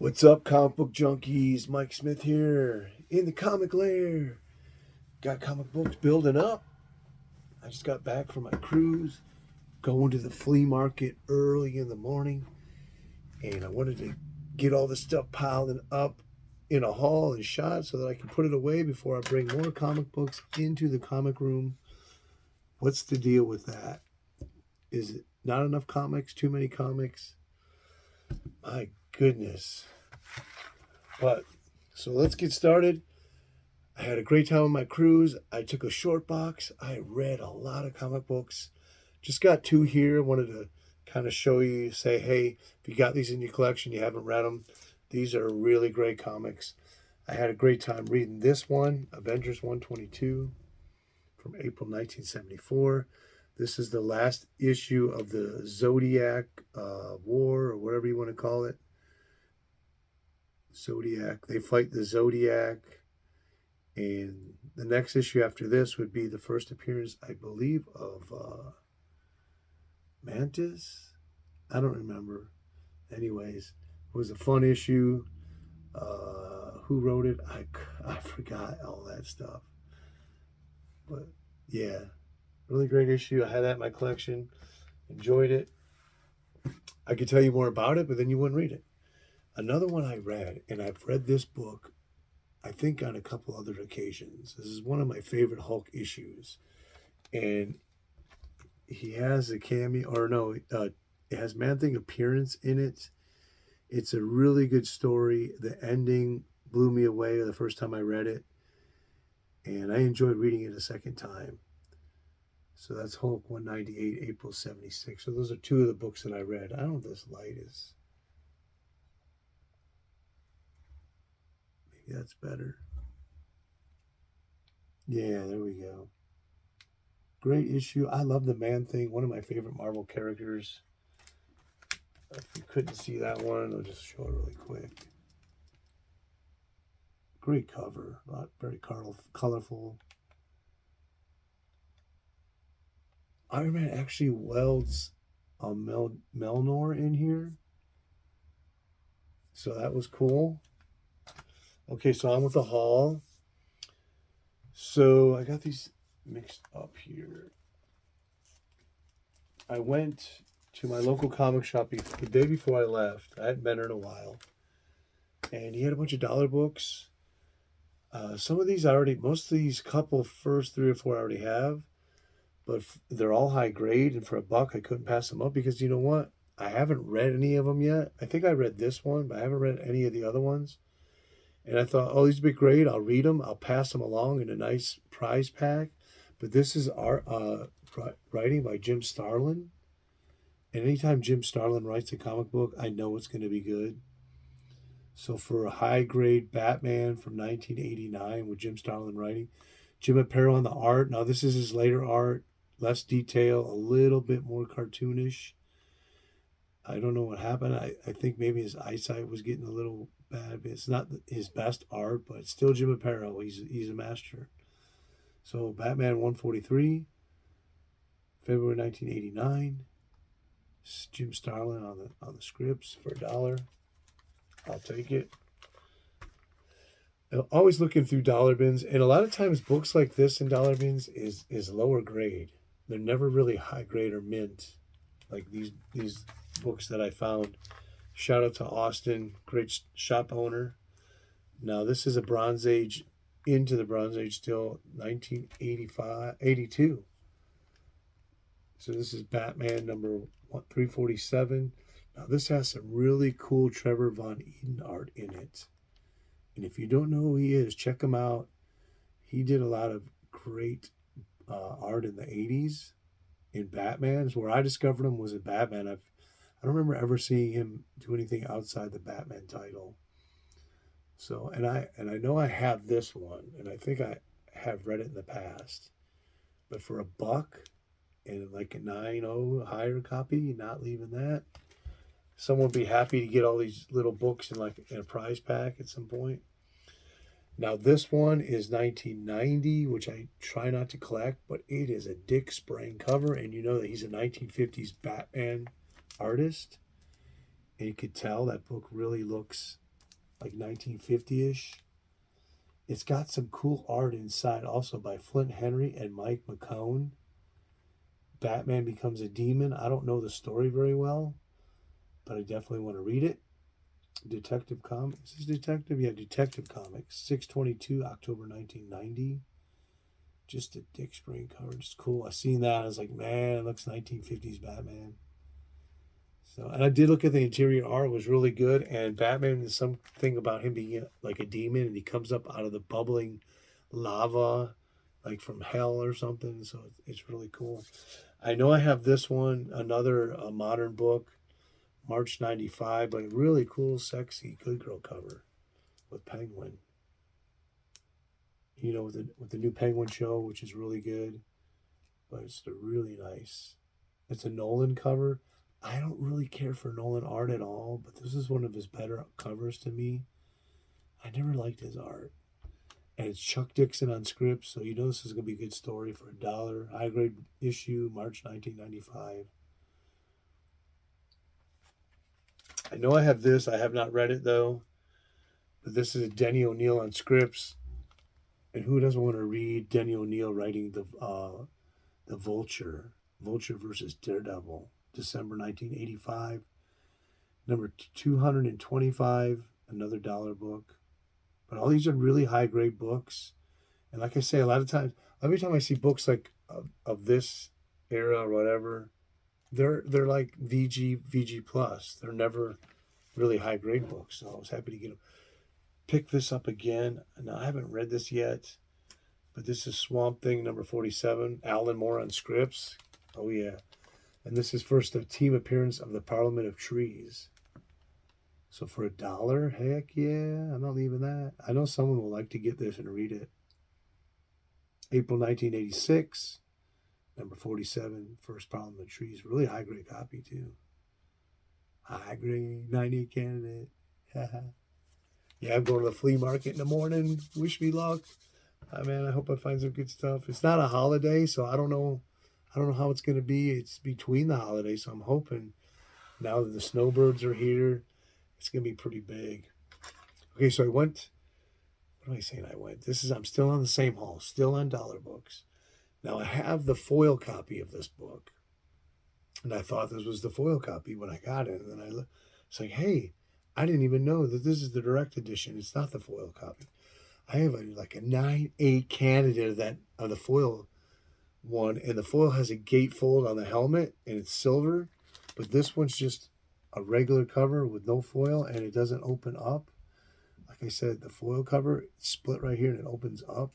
What's up, comic book junkies? Mike Smith here in the comic lair. Got comic books building up. I just got back from my cruise, going to the flea market early in the morning, and I wanted to get all the stuff piled up in a haul and shot so that I can put it away before I bring more comic books into the comic room. What's the deal with that? Is it not enough comics? Too many comics? My goodness. But so let's get started. I had a great time on my cruise. I took a short box. I read a lot of comic books. Just got two here. Wanted to kind of show you, say, hey, if you got these in your collection, you haven't read them, these are really great comics. I had a great time reading this one, Avengers 122 from April 1974. This is the last issue of the Zodiac War, or whatever you want to call it. Zodiac. They fight the Zodiac. And the next issue after this would be the first appearance, I believe, of Mantis. I don't remember. Anyways, it was a fun issue. Who wrote it? I forgot all that stuff. But yeah, really great issue. I had that in my collection. Enjoyed it. I could tell you more about it, but then you wouldn't read it. Another one I read, and I've read this book I think on a couple other occasions. This is one of my favorite Hulk issues. And he has a cameo, or no, it has Man-Thing appearance in it. It's a really good story. The ending blew me away the first time I read it. And I enjoyed reading it a second time. So that's Hulk 198, April 76. So those are two of the books that I read. I don't know if this light is. Maybe that's better. Yeah, there we go. Great issue. I love the Man-Thing, one of my favorite Marvel characters. If you couldn't see that one, I'll just show it really quick. Great cover, not very colorful. Iron Man actually welds a Melnor in here, so that was cool. Okay, so I'm with the haul. So I got these mixed up here. I went to my local comic shop the day before I left. I hadn't been there in a while, and he had a bunch of dollar books. Some of these most of these couple first three or four I already have, but they're all high grade, and for $1, I couldn't pass them up because you know what? I haven't read any of them yet. I think I read this one, but I haven't read any of the other ones. And I thought, oh, these would be great. I'll read them. I'll pass them along in a nice prize pack. But this is art, writing by Jim Starlin. And anytime Jim Starlin writes a comic book, I know it's going to be good. So for a high-grade Batman from 1989 with Jim Starlin writing, Jim Aparo on the art. Now, this is his later art. Less detail, a little bit more cartoonish. I don't know what happened. I think maybe his eyesight was getting a little bad. It's not his best art, but it's still Jim Aparo. He's a master. So Batman 143, February 1989. Jim Starlin on the scripts for $1. I'll take it. I'm always looking through dollar bins, and a lot of times books like this in dollar bins is lower grade. They're never really high grade or mint, like these books that I found. Shout out to Austin, great shop owner. Now this is a Bronze Age, into the Bronze Age still, 1982. So this is Batman number 347. Now this has some really cool Trevor Von Eden art in it. And if you don't know who he is, check him out. He did a lot of great art in the 80s in Batman. Where I discovered him was in Batman. I don't remember ever seeing him do anything outside the Batman title. So, and I know I have this one, and I think I have read it in the past. But for $1 and like a 9.0 higher copy, not leaving that, someone would be happy to get all these little books in a prize pack at some point. Now this one is 1990, which I try not to collect, but it is a Dick Sprang cover, and you know that he's a 1950s Batman artist, and you could tell that book really looks like 1950-ish. It's got some cool art inside also by Flint Henry and Mike McCone. Batman becomes a demon. I don't know the story very well, but I definitely want to read it. Detective Comics. Is this Detective? Yeah, Detective Comics. 6/22, October 1990. Just a Dick Spring cover. Just cool. I seen that. I was like, man, it looks 1950s Batman. So, and I did look at the interior art. It was really good. And Batman, there's something about him being like a demon, and he comes up out of the bubbling lava, like from hell or something. So it's really cool. I know I have this one, another modern book, March 95, but a really cool, sexy, good girl cover with Penguin. You know, with the new Penguin show, which is really good, but it's really nice. It's a Nolan cover. I don't really care for Nolan art at all, but this is one of his better covers to me. I never liked his art. And it's Chuck Dixon on script, so you know this is going to be a good story for $1. High grade issue, March 1995. I know I have this. I have not read it though. But this is Denny O'Neil on scripts. And who doesn't want to read Denny O'Neil writing the Vulture versus Daredevil, December 1985, number 225, another dollar book. But all these are really high grade books, and like I say, a lot of times, every time I see books like of this era or whatever, they're like VG plus. They're never really high grade books. So I was happy to pick this up again. Now I haven't read this yet, but this is Swamp Thing number 47. Alan Moore on scripts. Oh yeah, and this is first a team appearance of the Parliament of Trees. So for $1, heck yeah, I'm not leaving that. I know someone will like to get this and read it. April 1986, number 47, first Parliament of Trees. Really high grade copy too. High grade, 98 candidate. Yeah, I'm going to the flea market in the morning. Wish me luck. Man, I hope I find some good stuff. It's not a holiday, so I don't know how it's going to be. It's between the holidays, so I'm hoping now that the snowbirds are here, it's going to be pretty big. Okay, so I went. What am I saying? I went. I'm still on the same haul, still on dollar books. Now I have the foil copy of this book, and I thought this was the foil copy when I got it. And then it's like, hey, I didn't even know that this is the direct edition. It's not the foil copy. I have a 9/8 candidate of the foil one, and the foil has a gatefold on the helmet, and it's silver, but this one's just a regular cover with no foil, and it doesn't open up. Like I said, the foil cover, it's split right here, and it opens up.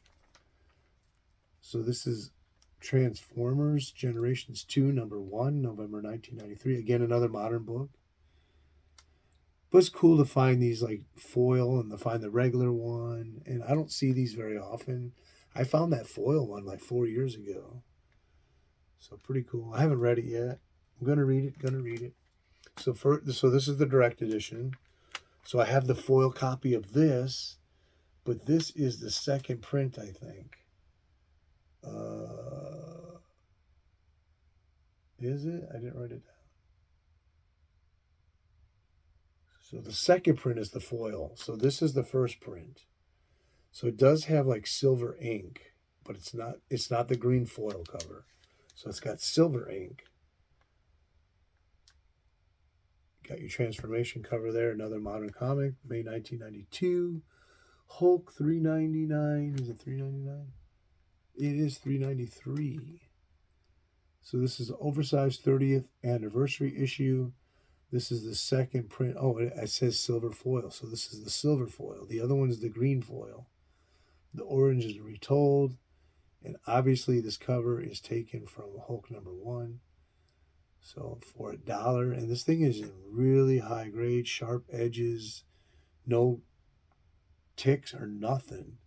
So this is Transformers Generations 2, number 1, November 1993. Again, another modern book. But it's cool to find these like foil and to find the regular one. And I don't see these very often. I found that foil one like 4 years ago. So pretty cool. I haven't read it yet. I'm gonna read it. So this is the direct edition. So I have the foil copy of this, but this is the second print, I think. Is it? I didn't write it down. So the second print is the foil. So this is the first print. So it does have like silver ink, but it's not the green foil cover. So it's got silver ink. Got your transformation cover there, another modern comic, May 1992. Hulk $3.99. Is it $3.99? It is $3.93. So this is an oversized 30th anniversary issue. This is the second print. Oh, it says silver foil. So this is the silver foil. The other one is the green foil. The orange is retold. And obviously this cover is taken from Hulk number 1. So for $1. And this thing is in really high grade, sharp edges, no ticks or nothing.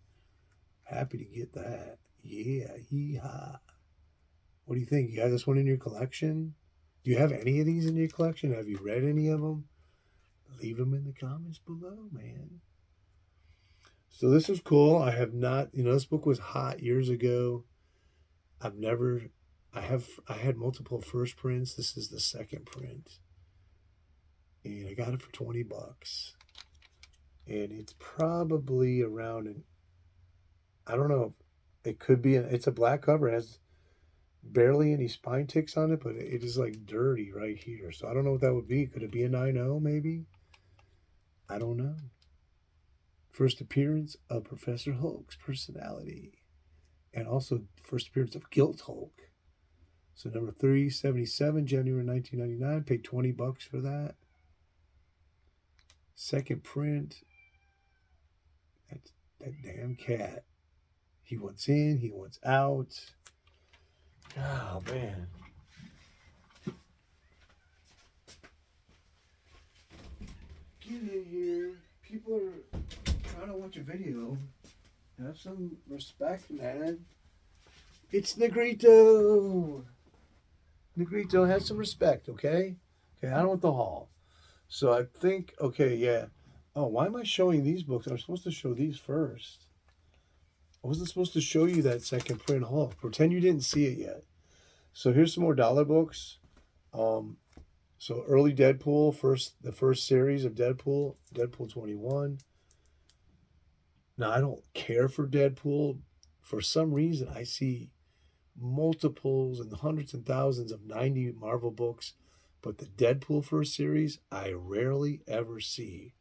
Happy to get that. Yeah, yeehaw. What do you think? You got this one in your collection? Do you have any of these in your collection? Have you read any of them? Leave them in the comments below, man. So this is cool. I have not, this book was hot years ago. I had multiple first prints. This is the second print. And I got it for $20. and it's probably around an, I don't know, it could be it's a black cover. It has barely any spine ticks on it, but it is like dirty right here. So I don't know what that would be. Could it be a 9.0 maybe? I don't know. First appearance of Professor Hulk's personality, and also first appearance of Guilt Hulk. So number 377, January 1999. Paid $20 for that. Second print. That's that damn cat. He wants in, he wants out. Oh man. Get in here. People are trying to watch a video. Have some respect, man. It's Negrito. Negrito, have some respect, okay? Okay, I don't want the haul. So I think, okay, yeah. Oh, why am I showing these books? I'm supposed to show these first. I wasn't supposed to show you that second print Hulk. Pretend you didn't see it yet. So here's some more dollar books. Um, so early Deadpool, the first series of Deadpool, Deadpool 21. Now I don't care for Deadpool. For some reason, I see multiples and hundreds and thousands of 90 Marvel books, but the Deadpool first series I rarely ever see.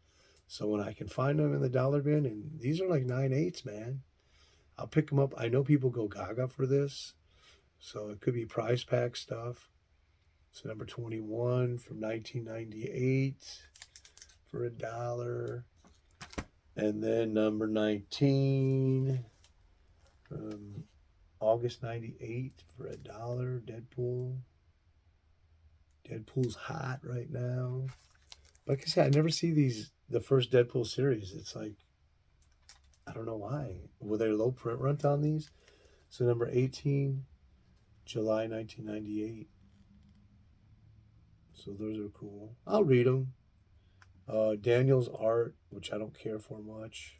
So when I can find them in the dollar bin, and these are like 9.8s, man, I'll pick them up. I know people go gaga for this, so it could be prize pack stuff. So number 21 from 1998 for $1. And then number 19 from August 98 for $1. Deadpool. Deadpool's hot right now. Like I said, I never see the first Deadpool series. It's like, I don't know why. Were there low print runs on these? So number 18, July 1998. So those are cool. I'll read them. Daniel's art, which I don't care for much.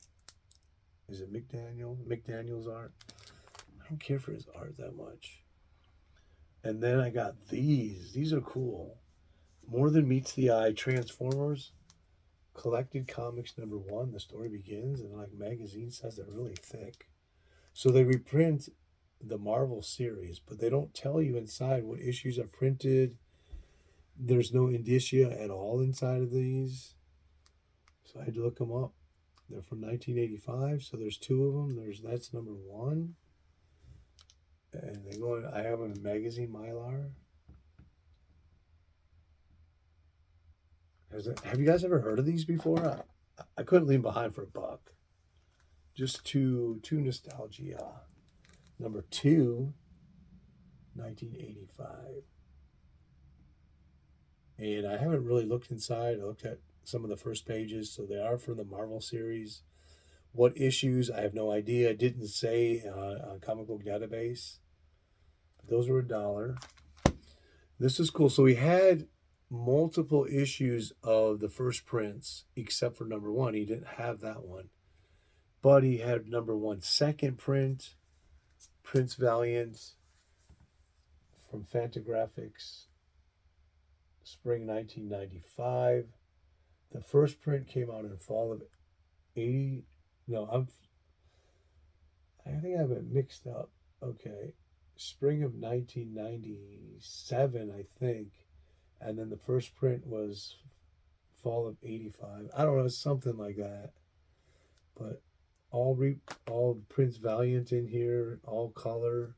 Is it McDaniel? McDaniel's art. I don't care for his art that much. And then I got these. These are cool. More Than Meets the Eye, Transformers, Collected Comics #1. The story begins, and like magazine says, they're really thick. So they reprint the Marvel series, but they don't tell you inside what issues are printed. There's no indicia at all inside of these. So I had to look them up. They're from 1985, so there's two of them. That's #1. And they go. I have them in magazine Mylar. Have you guys ever heard of these before? I couldn't leave behind for $1. Just too nostalgia. #2, 1985. And I haven't really looked inside. I looked at some of the first pages, so they are from the Marvel series. What issues? I have no idea. It didn't say on Comic Book Database. But those were $1. This is cool. So we had multiple issues of the first prints, except for #1. He didn't have that one. But he had #1 second print, Prince Valiant from Fantagraphics, spring 1995. The first print came out in fall of 80. No, I think I have it mixed up. Okay. Spring of 1997, I think. And then the first print was fall of 85. I don't know, something like that. But all Prince Valiant in here, all color.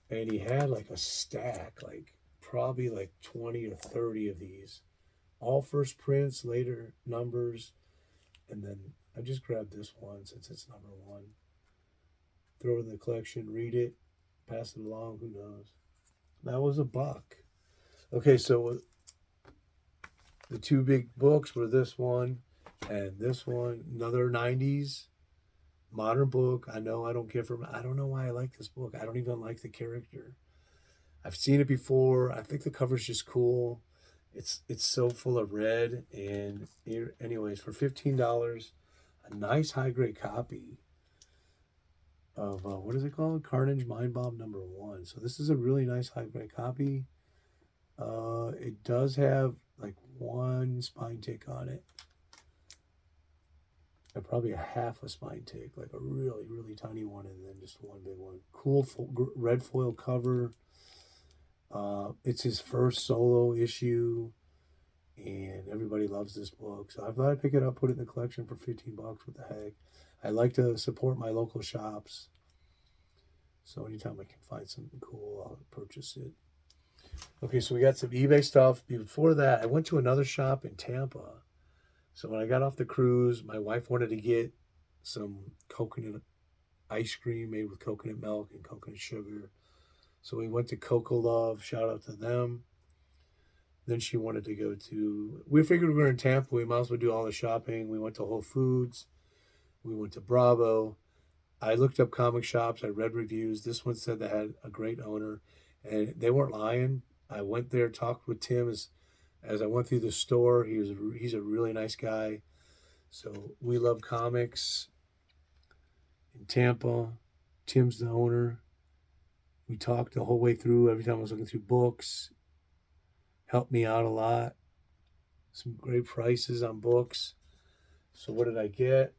And he had like a stack, like probably like 20 or 30 of these. All first prints, later numbers. And then I just grabbed this one since it's #1. Throw it in the collection, read it, pass it along, who knows. That was $1. Okay, so the two big books were this one and this one. Another 90s modern book. I know I don't care for. I don't know why I like this book. I don't even like the character. I've seen it before. I think the cover's just cool. It's so full of red. And anyways, for $15, a nice high grade copy of what is it called? Carnage Mind Bomb #1. So this is a really nice high grade copy. It does have like one spine tick on it. probably a half a spine tick, like a really, really tiny one, and then just one big one. Cool red foil cover. It's his first solo issue, and everybody loves this book. So I thought I'd pick it up, put it in the collection for 15 bucks. What the heck? I like to support my local shops. So anytime I can find something cool, I'll purchase it. Okay, so we got some eBay stuff. Before that, I went to another shop in Tampa. So when I got off the cruise, my wife wanted to get some coconut ice cream made with coconut milk and coconut sugar. So we went to Coco Love. Shout out to them. Then she wanted to go to. We figured we were in Tampa. We might as well do all the shopping. We went to Whole Foods. We went to Bravo. I looked up comic shops. I read reviews. This one said they had a great owner, and they weren't lying. I went there, talked with Tim as I went through the store. He's a really nice guy. So we love comics in Tampa. Tim's the owner. We talked the whole way through. Every time I was looking through books, helped me out a lot. Some great prices on books. So what did I get?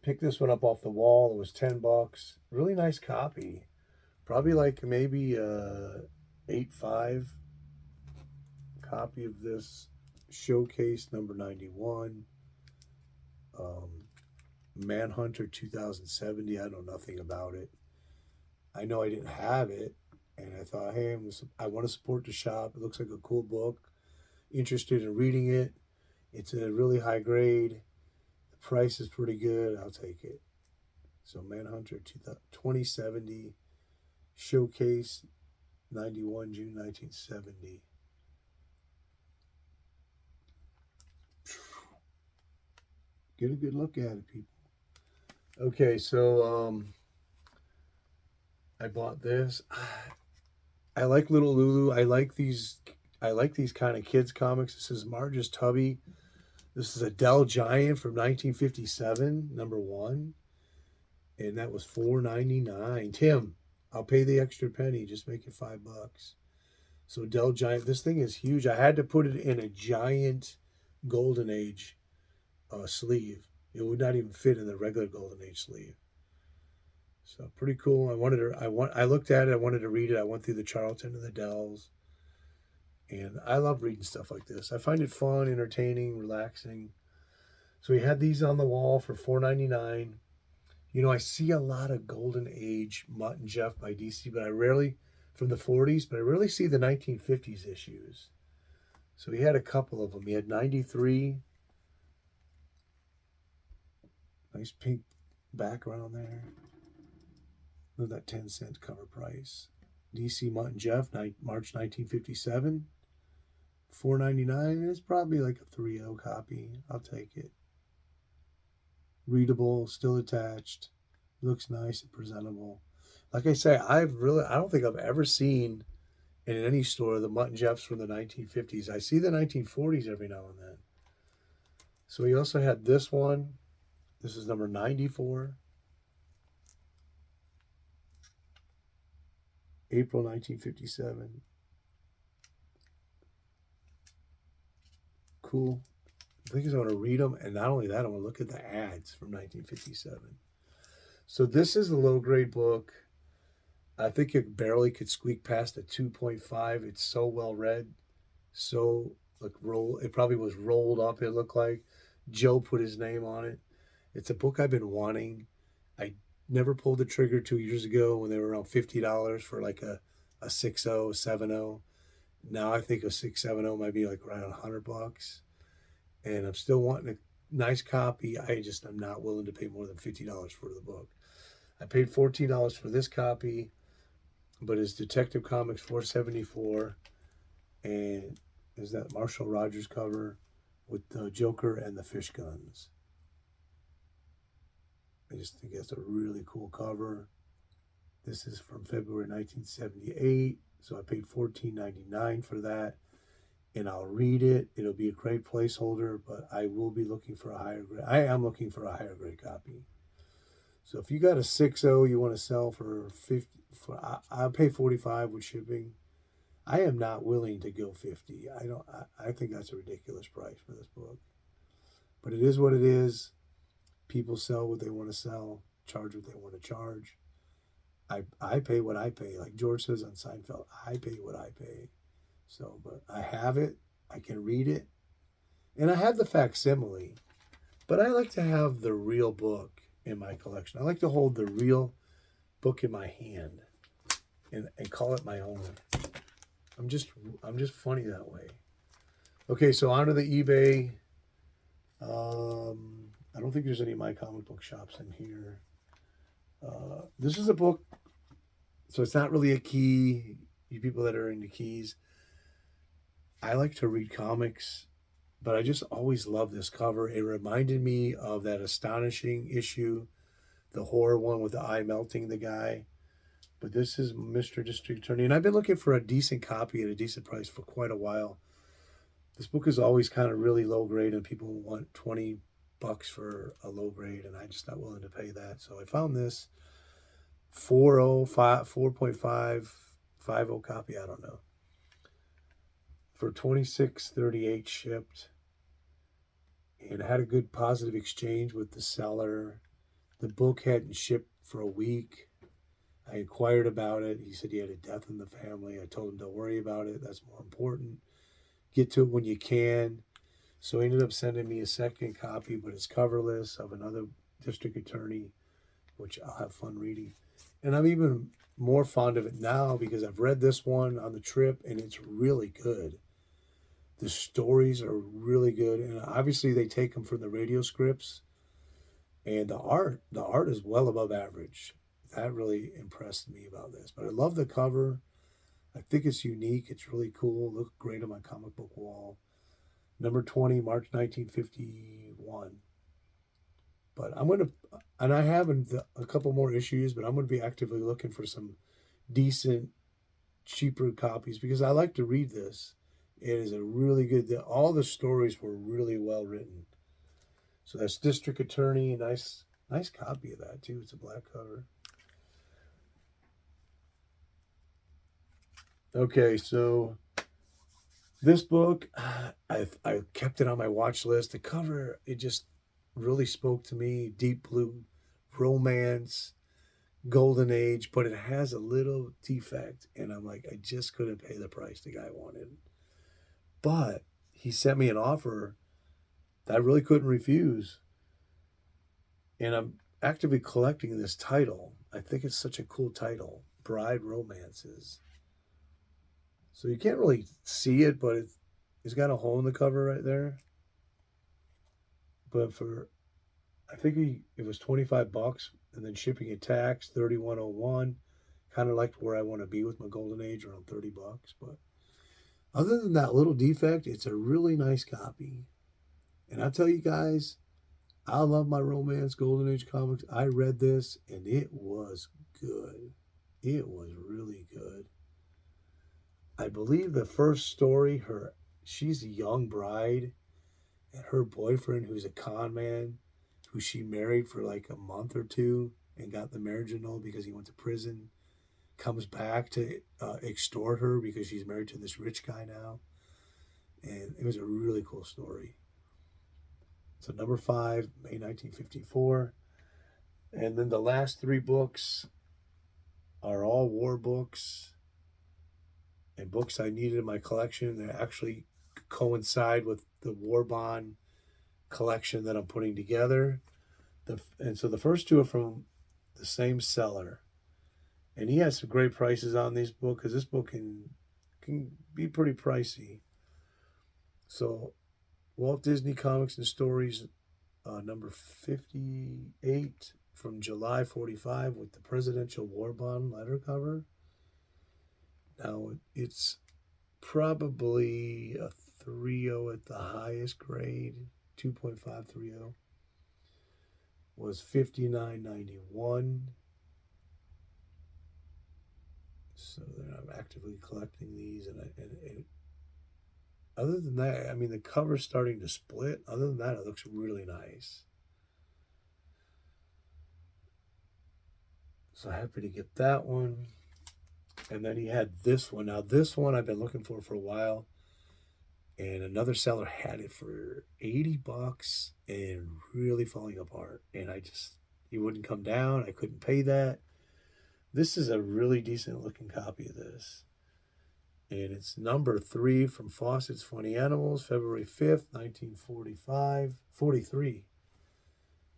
Picked this one up off the wall. It was 10 bucks. Really nice copy. Probably like maybe 8.5 copy of this Showcase number 91. Manhunter 2070. I know nothing about it. I know I didn't have it, and I thought, hey, I want to support the shop. It looks like a cool book. Interested in reading it. It's a really high grade. The price is pretty good. I'll take it. So Manhunter 2070, Showcase 91, June 1970. Get a good look at it, people. Okay, so I bought this. I like Little Lulu. I like these kind of kids comics. This is Marge's Tubby. This is a Dell Giant from 1957, number 1. And that was $4.99. Tim, I'll pay the extra penny. Just make it $5. So Dell Giant. This thing is huge. I had to put it in a giant Golden Age sleeve. It would not even fit in the regular Golden Age sleeve. So pretty cool. I looked at it. I wanted to read it. I went through the Charlton and the Dells. And I love reading stuff like this. I find it fun, entertaining, relaxing. So we had these on the wall for $4.99. You know, I see a lot of Golden Age Mutt and Jeff by DC, but I rarely, from the 40s, but I rarely see the 1950s issues. So he had a couple of them. He had 93. Nice pink background there. Look at that 10-cent cover price. DC Mutt and Jeff, March 1957. $4.99. It's probably like a 3.0 copy. I'll take it. Readable, still attached. Looks nice and presentable. Like I say, I don't think I've ever seen in any store the Mutt and Jeffs from the 1950s. I see the 1940s every now and then. So he also had this one. This is number 94. April 1957. Cool. I think I want to read them, and not only that, I want to look at the ads from 1957. So this is a low-grade book. I think it barely could squeak past a 2.5. It's so well read. So it probably was rolled up, it looked like. Joe put his name on it. It's a book I've been wanting. I never pulled the trigger 2 years ago when they were around $50 for like a 6.0, 7.0. Now I think a 6.70 might be like around $100. And I'm still wanting a nice copy. I'm not willing to pay more than $50 for the book. I paid $14 for this copy, but it's Detective Comics 474, and is that Marshall Rogers cover with the Joker and the fish guns. I just think that's a really cool cover. This is from February 1978, so I paid $14.99 for that. And I'll read it. It'll be a great placeholder, but I will be looking for a higher grade. I am looking for a higher grade copy. So if you got a 6.0 you want to sell for 50, I'll pay $45 with shipping. I am not willing to go 50. I think that's a ridiculous price for this book. But it is what it is. People sell what they want to sell, charge what they want to charge. I pay what I pay. Like George says on Seinfeld, I pay what I pay. So, but I have it. I can read it. And I have the facsimile. But I like to have the real book in my collection. I like to hold the real book in my hand and call it my own. I'm just funny that way. Okay, so on to the eBay. I don't think there's any of my comic book shops in here. This is a book, so it's not really a key. You people that are into keys, I like to read comics, but I just always love this cover. It reminded me of that Astonishing issue, the horror one with the eye melting the guy. But this is Mr. District Attorney, and I've been looking for a decent copy at a decent price for quite a while. This book is always kind of really low grade, and people want $20 for a low grade, and I'm just not willing to pay that. So I found this 4.5, 50 copy, I don't know, for $26.38 shipped, and had a good positive exchange with the seller. The book hadn't shipped for a week. I inquired about it. He said he had a death in the family. I told him don't worry about it. That's more important. Get to it when you can. So he ended up sending me a second copy, but it's coverless, of another district attorney, which I'll have fun reading. And I'm even more fond of it now because I've read this one on the trip, and it's really good. The stories are really good, and obviously they take them from the radio scripts. And the art is well above average. That really impressed me about this. But I love the cover. I think it's unique. It's really cool. Look great on my comic book wall. Number 20, March 1951. But I'm going to, and I have a couple more issues, but I'm going to be actively looking for some decent, cheaper copies because I like to read this. It is a really good, all the stories were really well written. So that's District Attorney. Nice copy of that, too. It's a black cover. Okay, so this book, I kept it on my watch list. The cover, it just really spoke to me. Deep blue, romance, golden age, but it has a little defect. And I'm like, I just couldn't pay the price the guy wanted. But he sent me an offer that I really couldn't refuse. And I'm actively collecting this title. I think it's such a cool title, Bride Romances. So you can't really see it, but it's got a hole in the cover right there. But I think it was $25, and then shipping and tax $31.01. Kind of like where I want to be with my golden age, around $30. But other than that little defect, it's a really nice copy. And I tell you guys, I love my romance golden age comics. I read this, and it was good. It was really good. I believe the first story, she's a young bride, and her boyfriend, who's a con man, who she married for like a month or two and got the marriage annulled because he went to prison, comes back to extort her because she's married to this rich guy now. And it was a really cool story. So number 5, May 1954. And then the last 3 books are all war books and books I needed in my collection. They actually coincide with the war bond collection that I'm putting together. And so the first 2 are from the same seller. And he has some great prices on these books because this book can be pretty pricey. So Walt Disney Comics and Stories, number 58 from July 45 with the Presidential War Bond letter cover. Now it's probably a 3.0 at the highest grade, 2.530. Was $59.91. So then I'm actively collecting these, and other than that, I mean, the cover's starting to split. Other than that, it looks really nice. So happy to get that one. And then he had this one. Now, this one I've been looking for a while. and another seller had it for $80 and really falling apart. And he wouldn't come down. I couldn't pay that. This is a really decent looking copy of this. And it's number 3 from Fawcett's Funny Animals, February 5th, 43,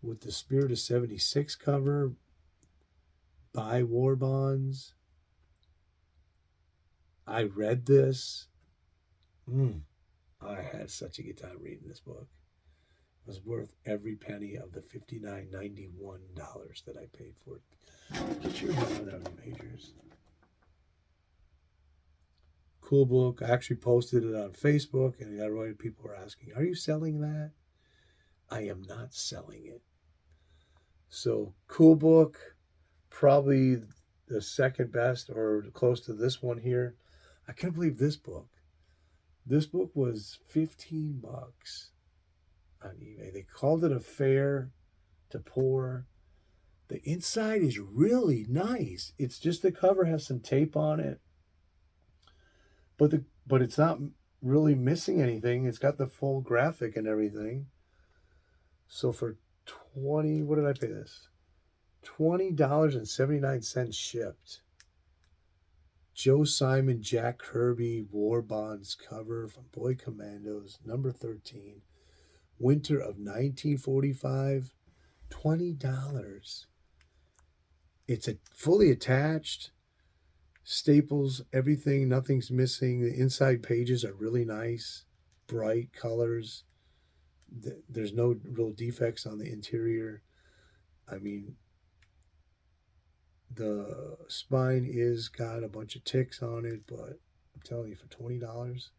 with the Spirit of 76 cover, buy war bonds. I read this. I had such a good time reading this book. It was worth every penny of the $59.91 that I paid for it. Get your hand on the majors. Cool book. I actually posted it on Facebook, and I got right. People were asking, "Are you selling that?" I am not selling it. So cool book, probably the second best or close to this one here. I can't believe this book. This book was $15 on eBay. They called it a fair to poor. The inside is really nice. It's just the cover has some tape on it, but it's not really missing anything. It's got the full graphic and everything. So for 20, what did I pay this? $20.79 shipped. Joe Simon, Jack Kirby, War Bonds cover from Boy Commandos, number 13, winter of 1945, $20. It's fully attached, staples, everything, nothing's missing. The inside pages are really nice, bright colors. There's no real defects on the interior. I mean, the spine is got a bunch of ticks on it, but I'm telling you, for $20,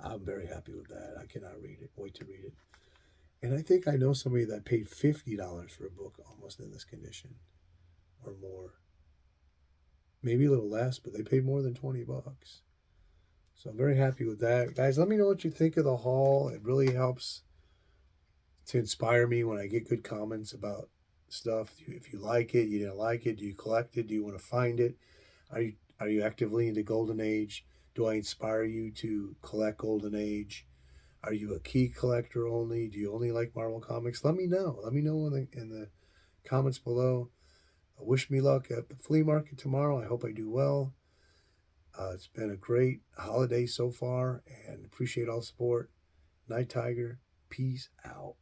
I'm very happy with that. I cannot read it. Wait to read it. And I think I know somebody that paid $50 for a book almost in this condition or more. Maybe a little less, but they paid more than $20. So I'm very happy with that. Guys, let me know what you think of the haul. It really helps to inspire me when I get good comments about stuff. If you like it, you didn't like it, do you collect it? Do you want to find it? Are you actively into Golden Age? Do I inspire you to collect Golden Age? Are you a key collector only? Do you only like Marvel Comics? Let me know. Let me know in the comments below. Wish me luck at the flea market tomorrow. I hope I do well. It's been a great holiday so far, and appreciate all support. Night Tiger, peace out.